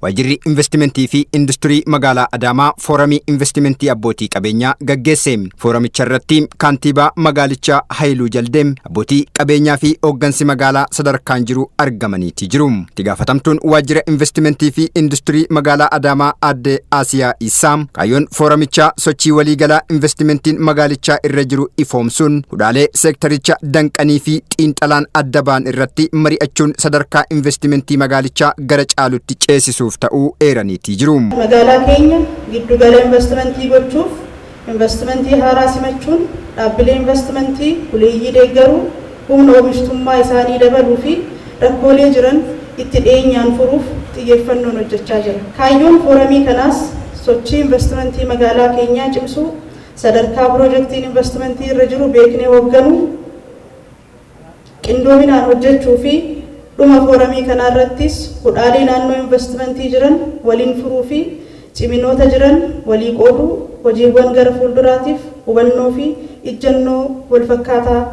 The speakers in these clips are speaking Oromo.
Wajirri investimentii fi industirii magaalaa Adaamaa foorumii investimentii abbootii qabeenyaa gaggeesse. Foorumicha irratti kantiibaa magaalichaa Haayiluu Jaldeem abbootii qabeenyaa fi hooggansi magaalaa sadarkaan jiru argamaniiti jiru. Itti gaafatamtuun wajjira investimentii fi industirii magaalaa Adaamaa Aadde Asiyaa Isaam kaayyoon foorumichaa sochii waliigalaa investimentiin magaalichaa irra jiru ifoomsuun hudhaalee seektaricha danqanii fi xiinxalaan adda ba'an irratti mari'achuun sadarkaa investimentii magaalichaa gara caalutti ceesisuuf ta'uu eeraniiti jiru. Magaalaa keenya giddu gala investimentii gochuuf investimentii haaraa simachuun dhaabbilee investimentii kuleeyyii deeggaruu humna oomishtummaa isaanii dabaluu fi rakkoolee jiran itti dhiyeenyaan furuuf xiyyeeffannoon hojjechaa jira. Kaayyoon foorumii kanaas sochii investimentii magaalaa keenyaa cimsuu, sadarkaa piroojeektiin investimentii irra jiru beeknee hoogganuu, qindoominaan hojjechuu fi dhuma foorumii kanarrattis hudhaalee naannoo investimentii jiran waliin furuu fi ciminoota jiran walii qooduu hojiiwwan gara fuulduraatiif hubannoo fi ijjannoo wal fakkaataa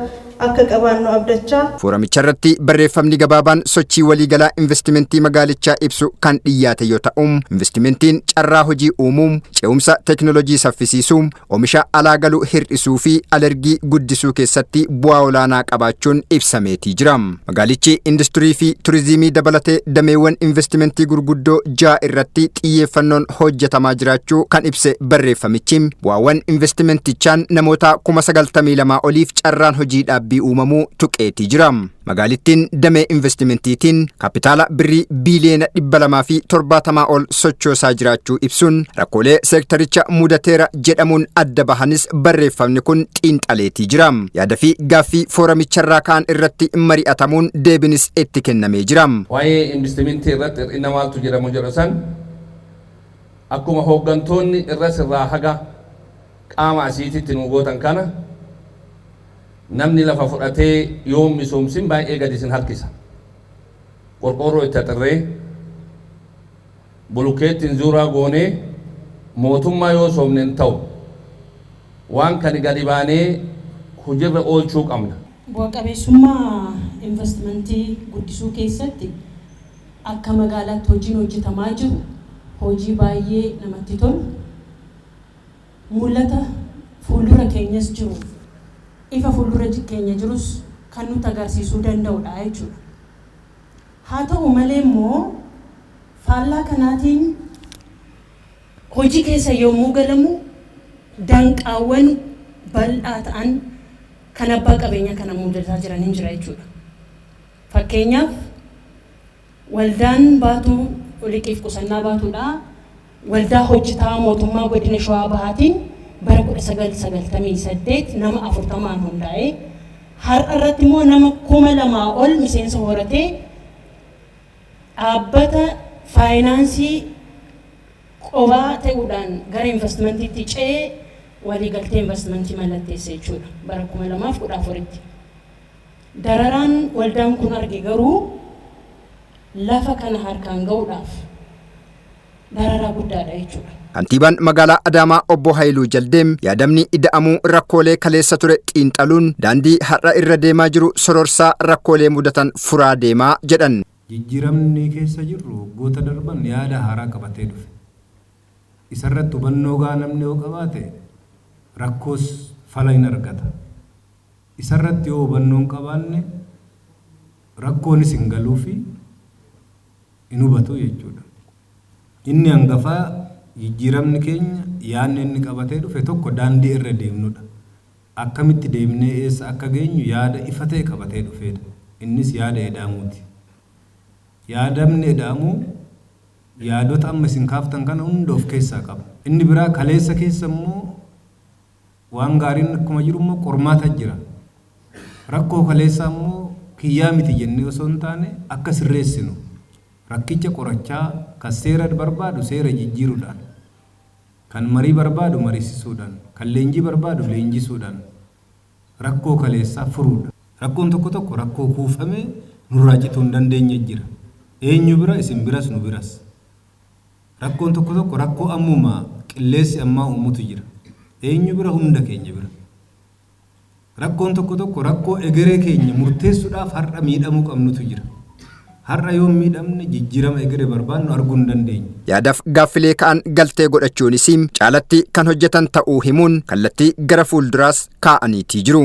akka qabaannu abdachaa. Foorumicha irratti barreeffamni gabaabaan sochii waliigalaa investimentii magaalichaa ibsu kan dhiyaate yoo ta'u, investimentiin carraa hojii uumuu, ce'umsa teknoolojii saffisiisuu, oomisha alaa galuu hir'isuu fi alergii guddisuu keessatti bu'aa olaanaa qabaachuun ibsameetii jira. Magaalichi industirii fi turizimii dabalatee dameewwan investimentii gurguddoo 6 irratti xiyyeeffannoon hojjetamaa jiraachuu kan ibse barreeffamichi bu'aawwan investimentichaan namoota 92,000 oliif carraan hojii dhaabbii uumamuu tuqeetii jira. Magaalittiin damee investimentiitiin kapitaala birrii biiliyoona 270 ol sochoosaa jiraachuu ibsuun rakkoolee seektaricha mudateera jedhamuun adda bahanis barreeffamni kun xiinxaleetii jira. Yaada fi gaaffii foorumicharraa kaan irratti mari'atamuun deebinis itti kennamee jira. Waa'ee investimentii irratti hir'ina maaltu jedhamu jedhu san akkuma hooggantoonni irraa haga qaama asiititti nu gootan kana namni lafa fudhatee yoo misoomsin baay'ee gadi isin harkisa. Qorqorroo itti haxirree bulukeettiin zuuraa goonee mootummaa yoo soomnen ta'u waan kan gadi baanee hojiirra oolchuu qabna. Bu'a qabeessummaa investimentii guddisuu keessatti akka magaalaatti hojiin hojjetamaa jiru hojii baay'ee namatti tolu mul'ata fuuldura keenyas jiru. Ifa fuuldura keenya jirus kan nuti agarsiisuu danda'udha jechuudha. Haa ta'u malee immoo faallaa kanaatiin hojii keessa yommuu galamu danqaawwan bal'aa ta'an kan abbaa qabeenya kana mudataa jiran hin jira jechuudha. Fakkeenyaaf waldaan baatuu liqiif qusannaa baatuudha. Waldaa hojjetaa mootummaa godina Shawaa Bahaatiin bara 1998 nama 40 hundaa'ee har'a irratti immoo nama 2,000 ol miseensa horatee dhaabbata faayinaansii qobaa ta'uudhaan gara investimentiitti ce'ee waliigaltee investimentii mallatteesse jechuudha bara 2014tti. Dararaan waldaan kun arge garuu lafa kana harkaan ga'uudhaaf dararaa guddaadha jechuudha. Kantiibaan magaalaa Adaamaa obbo Haayiluu Jaldeem yaadamni ida'amuu rakkoolee kaleessa ture xiinxaluun daandii har'a irra deemaa jiru sororsaa rakkoolee mudatan furaa deemaa jedhan. Jijjiiramni keessa jirru goota darban yaada haaraa qabatee dhufe. Isarratti hubannoo gaa namni yoo qabaate rakkoos fala hin argata. Isarratti yoo hubannoo hin qabaanne rakkoonis hin galuu fi hin hubatu jechuudha. Inni hangafaa jijjiiramni keenya yaadni inni qabatee dhufe tokko daandii irra deemnudha. Akkamitti deemnee eessa akka geenyu yaada ifa ta'e qabatee dhufedha. Innis yaada edaamuuti. Yaadamni edaamuu yaadota amma isin kaaftan kana hunda of keessaa qaba. Inni biraa kaleessa keessa immoo waan gaariin akkuma jiru immoo qormaata jira. Rakkoo kaleessaa immoo kiyyaa miti jennee osoo hin taane akka sirreessinu rakkicha qorachaa kan seera barbaadu seera jijjiiruudhaan, kan marii barbaadu mariisisuudhaan, kan leenjii barbaadu leenjisuudhaan rakkoo kaleessaa furuudha. Rakkoon tokko tokko rakkoo kuufamee nurraa cituu hin dandeenye jira. Eenyu bira isin biras nu biras. Rakkoon tokko tokko rakkoo ammumaa qilleessi ammaa uumutu jira. Eenyu bira hunda keenya bira. Rakkoon tokko tokko rakkoo egeree keenya murteessuudhaaf har'a miidhamuu qabnutu jira. Har'a yoo miidhamne jijjiirama egeree barbaannu arguu hin dandeenyu. Yaadaaf gaaffilee ka'an galtee godhachuunis caalatti kan hojjetan ta'uu himuun kallattii gara fuulduraas kaa'aniitii jiru.